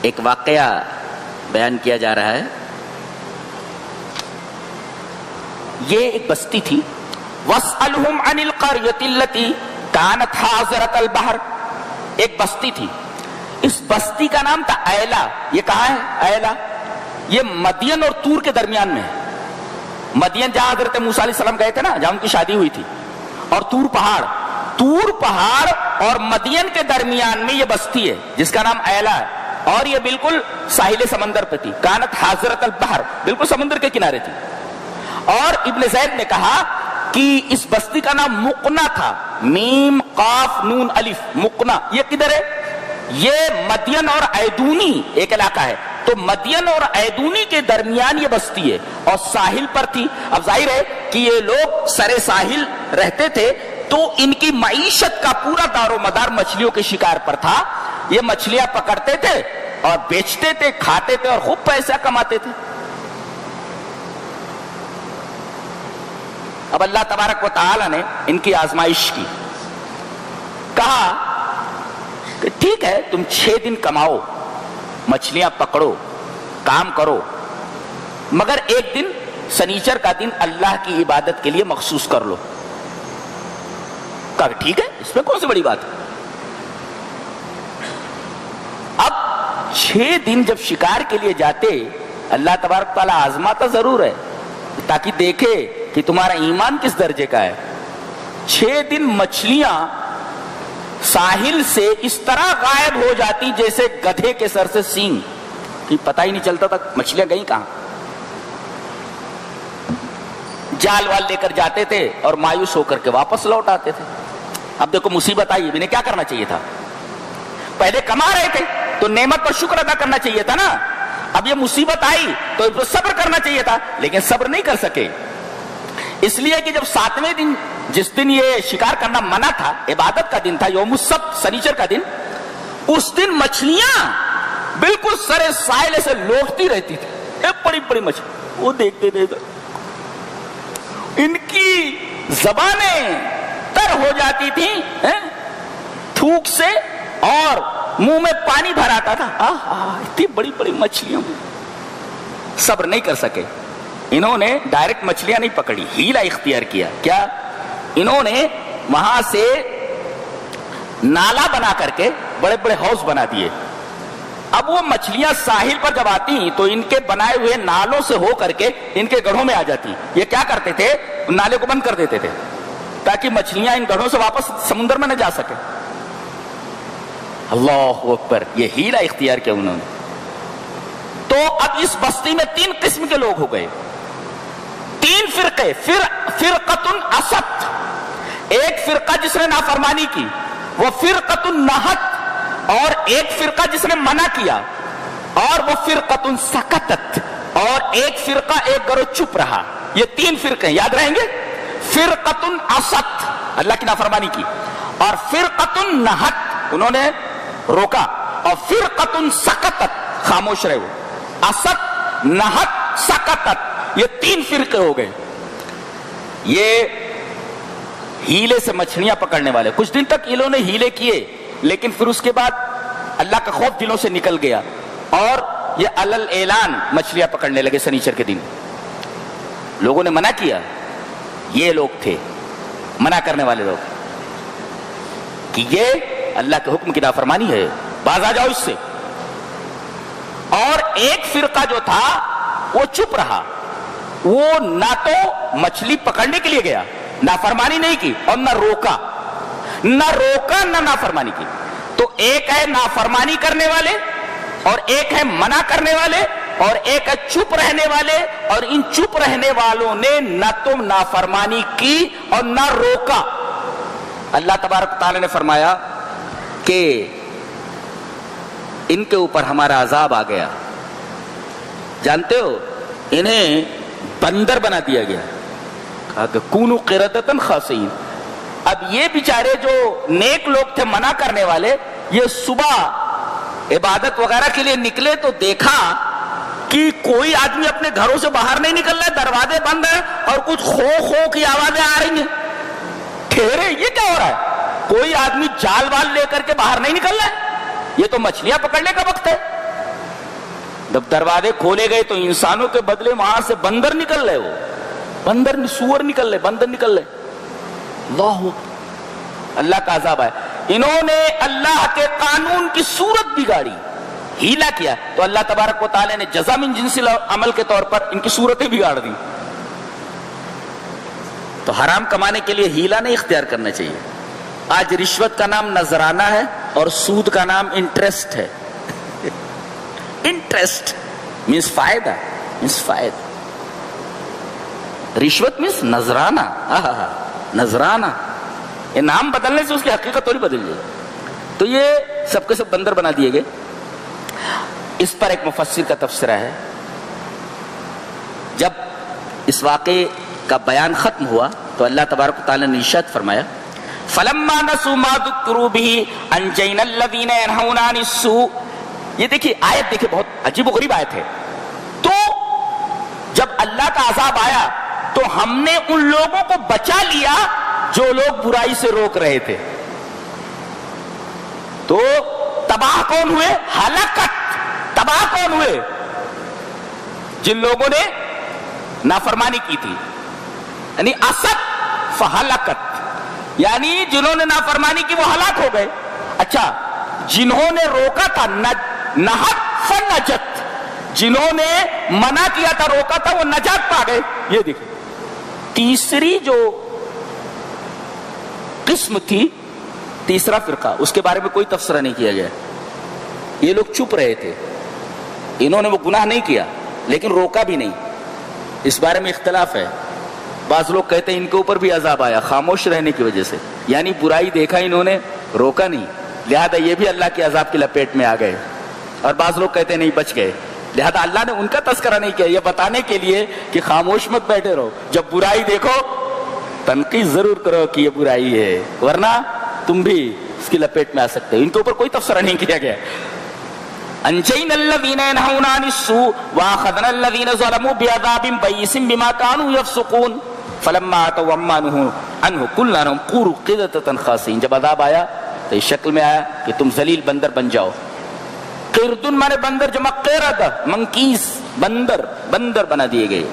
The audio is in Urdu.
ایک واقعہ بیان کیا جا رہا ہے. یہ ایک بستی تھی. وَاسْأَلْهُمْ عَنِ الْقَرْيَةِ الَّتِي كَانَتْ حَاضِرَةَ الْبَحْرِ. ایک بستی تھی. اس بستی کا نام تھا ایلا. یہ کہاں ہے ایلا؟ یہ مدین اور تور کے درمیان میں ہے. مدین جہاں حضرت موسیٰ علیہ السلام گئے تھے نا، جہاں ان کی شادی ہوئی تھی، اور تور پہاڑ اور مدین کے درمیان میں یہ بستی ہے جس کا نام ایلا ہے. اور یہ بالکل ساحل سمندر پہ تھی. کانت حاضرۃ البحر، بالکل سمندر کے کنارے تھی. اور ابن زید نے کہا کہ اس بستی کا نام مقنا تھا. میم قاف نون الف، مقنا. یہ کدھر ہے؟ یہ مدین اور ایدونی ایک علاقہ ہے. تو مدین اور ایدونی کے درمیان یہ بستی ہے اور ساحل پر تھی. اب ظاہر ہے کہ یہ لوگ سرے ساحل رہتے تھے، تو ان کی معیشت کا پورا دار و مدار مچھلیوں کے شکار پر تھا. یہ مچھلیاں پکڑتے تھے اور بیچتے تھے، کھاتے تھے اور خوب پیسہ کماتے تھے. اب اللہ تبارک و تعالی نے ان کی آزمائش کی. کہا کہ ٹھیک ہے، تم 6 دن کماؤ، مچھلیاں پکڑو، کام کرو، مگر ایک دن سنیچر کا دن اللہ کی عبادت کے لیے مخصوص کر لو. کہا ٹھیک ہے، اس میں کون سی بڑی بات ہے. اب 6 دن جب شکار کے لیے جاتے، اللہ تبارک تعالیٰ آزماتا ضرور ہے تاکہ دیکھے کہ تمہارا ایمان کس درجے کا ہے. 6 دن مچھلیاں ساحل سے اس طرح غائب ہو جاتی جیسے گدھے کے سر سے سینگ، کہ پتہ ہی نہیں چلتا تھا مچھلیاں گئی کہاں. جال وال لے کر جاتے تھے اور مایوس ہو کر کے واپس لوٹ آتے تھے. اب دیکھو مصیبت آئی، انہیں کیا کرنا چاہیے تھا؟ پہلے کما رہے تھے تو نعمت پر شکر ادا کرنا چاہیے تھا نا. اب یہ مصیبت آئی تو صبر کرنا چاہیے تھا، لیکن صبر نہیں کر سکے. اس لیے کہ جب 7ویں دن، جس دن یہ شکار کرنا منع تھا، عبادت کا دن تھا، یوم السبت، سنیچر کا دن، اس دن مچھلیاں بالکل سرے ساحل سے لوٹتی رہتی تھی. ایک بڑی بڑی مچھلی، وہ دیکھتے دیکھتے ان کی زبانیں تر ہو جاتی تھیں تھوک سے اور منہ میں پانی بھر آتا تھا. اتنی بڑی بڑی مچھلیاں. صبر نہیں کر سکے. انہوں نے ڈائریکٹ مچھلیاں نہیں پکڑی، ہیلا اختیار کیا. کیا؟ انہوں نے وہاں سے نالا بنا کر کے بڑے بڑے ہاؤس بنا دیے. اب وہ مچھلیاں ساحل پر جب آتی تو ان کے بنائے ہوئے نالوں سے ہو کر کے ان کے گڑھوں میں آ جاتی. یہ کیا کرتے تھے؟ نالے کو بند کر دیتے تھے تاکہ مچھلیاں ان گڑھوں سے واپس سمندر میں نہ جا سکے. اللہ اکبر، یہ ہیلا اختیار کیا انہوں نے. تو اب اس بستی میں 3 قسم کے لوگ ہو گئے، 3 فرقے. فرقۃ اسد، ایک فرقہ جس نے نافرمانی کی، وہ فرقۃ نہت، اور ایک فرقہ جس نے منع کیا، اور وہ فرقۃ سکتت، اور ایک فرقہ ایک گروہ چپ رہا. یہ 3 فرقے یاد رہیں گے. فرقۃ اسد، اللہ کی نافرمانی کی، اور فرقۃ نہت، انہوں نے روکا، اور فرقۃ سکتت، خاموش رہے. وہ اسد، نہت، سکتت، یہ 3 فرقے ہو گئے. یہ ہیلے سے مچھلیاں پکڑنے والے. کچھ دن تک انہوں نے ہیلے کیے، لیکن پھر اس کے بعد اللہ کا خوف دلوں سے نکل گیا اور یہ علل اعلان مچھلیاں پکڑنے لگے. سنیچر کے دن لوگوں نے منع کیا. یہ لوگ تھے منع کرنے والے لوگ کہ یہ اللہ کے حکم کی نافرمانی ہے، باز آ جاؤ اس سے. اور ایک فرقہ جو تھا وہ چپ رہا. وہ نہ تو مچھلی پکڑنے کے لیے گیا، نافرمانی نہیں کی، اور نہ روکا نہ نافرمانی کی. تو ایک ہے نافرمانی کرنے والے، اور ایک ہے منع کرنے والے، اور ایک ہے چپ رہنے والے. اور ان چپ رہنے والوں نے نہ تو نافرمانی کی اور نہ روکا. اللہ تبارک تعالی نے فرمایا کہ ان کے اوپر ہمارا عذاب آ گیا. جانتے ہو انہیں بندر بنا دیا گیا. کہا کہ کونوا قردۃ خاسئین. اب یہ بیچارے جو نیک لوگ تھے منع کرنے والے، یہ صبح عبادت وغیرہ کے لیے نکلے تو دیکھا کہ کوئی آدمی اپنے گھروں سے باہر نہیں نکل رہا ہے، دروازے بند ہیں اور کچھ خو خو کی آوازیں آ رہی ہیں. ٹھہرے، یہ کیا ہو رہا ہے؟ کوئی آدمی جال وال لے کر کے باہر نہیں نکل رہا ہے، یہ تو مچھلیاں پکڑنے کا وقت ہے. جب دروازے کھولے گئے تو انسانوں کے بدلے وہاں سے بندر نکل رہے، وہ بندر سور نکل رہے، بندر نکل رہے. اللہ اللہ کا عذاب ہے. انہوں نے اللہ کے قانون کی صورت بگاڑی، ہیلا کیا، تو اللہ تبارک و تعالی نے جزا من جنس العمل کے طور پر ان کی صورتیں بگاڑ دی. تو حرام کمانے کے لیے ہیلا نہیں اختیار کرنا چاہیے. آج رشوت کا نام نذرانہ ہے اور سود کا نام انٹرسٹ ہے. انٹرسٹ مینس فائدہ، مینس فائدہ. رشوت مینس نذرانہ. نذرانہ یہ نام بدلنے سے اس کی حقیقت تھوڑی بدل جائے. تو یہ سب کے سب بندر بنا دیے گئے. اس پر ایک مفسر کا تفسیرہ ہے. جب اس واقعے کا بیان ختم ہوا تو اللہ تبارک و تعالی نے ارشاد فرمایا فَلَمَّا نَسُوا مَا ذُكِّرُوا بِهِ أَنجَيْنَا الَّذِينَ يَنْهَوْنَ عَنِ السُّوءِ. یہ دیکھیے آیت، دیکھیے بہت عجیب و غریب آیت ہے. تو جب اللہ کا عذاب آیا تو ہم نے ان لوگوں کو بچا لیا جو لوگ برائی سے روک رہے تھے. تو تباہ کون ہوئے؟ ہلاکت. تباہ کون ہوئے؟ جن لوگوں نے نافرمانی کی تھی، یعنی اسد فہلاکت، یعنی جنہوں نے نافرمانی کی وہ ہلاک ہو گئے. اچھا، جنہوں نے روکا تھا نہت فنجت، جنہوں نے منع کیا تھا، روکا تھا، وہ نجات پا گئے. یہ دیکھیں تیسری جو قسم تھی، تیسرا فرقہ، اس کے بارے میں کوئی تفسیرہ نہیں کیا گیا. یہ لوگ چپ رہے تھے، انہوں نے وہ گناہ نہیں کیا لیکن روکا بھی نہیں. اس بارے میں اختلاف ہے. بعض لوگ کہتے ہیں ان کے اوپر بھی عذاب آیا خاموش رہنے کی وجہ سے، یعنی برائی دیکھا انہوں نے، روکا نہیں، لہذا یہ بھی اللہ کے عذاب کی لپیٹ میں آ گئے. اور بعض لوگ کہتے ہیں نہیں، بچ گئے. لہذا اللہ نے ان کا تذکرہ نہیں کیا، یہ بتانے کے لیے کہ خاموش مت بیٹھے رہو، جب برائی دیکھو تنقید ضرور کرو کہ یہ برائی ہے، ورنہ تم بھی اس کی لپیٹ میں آ سکتے ہو. ان کے اوپر کوئی تفسیرہ نہیں کیا گیا. انجینا الذین ینہون عن السوء واخذنا الذین ظلموا بعذاب بئیس بما كانوا یفسقون فلما اتوا عما نهوا عنہ قلنا لهم كونوا قردة خاسئین. جب عذاب آیا تو اس شکل میں آیا کہ تم ذلیل بندر بن جاؤ. قردن مانے بندر، جمع قرد، منکیس، بندر، بندر بنا دیے گئے.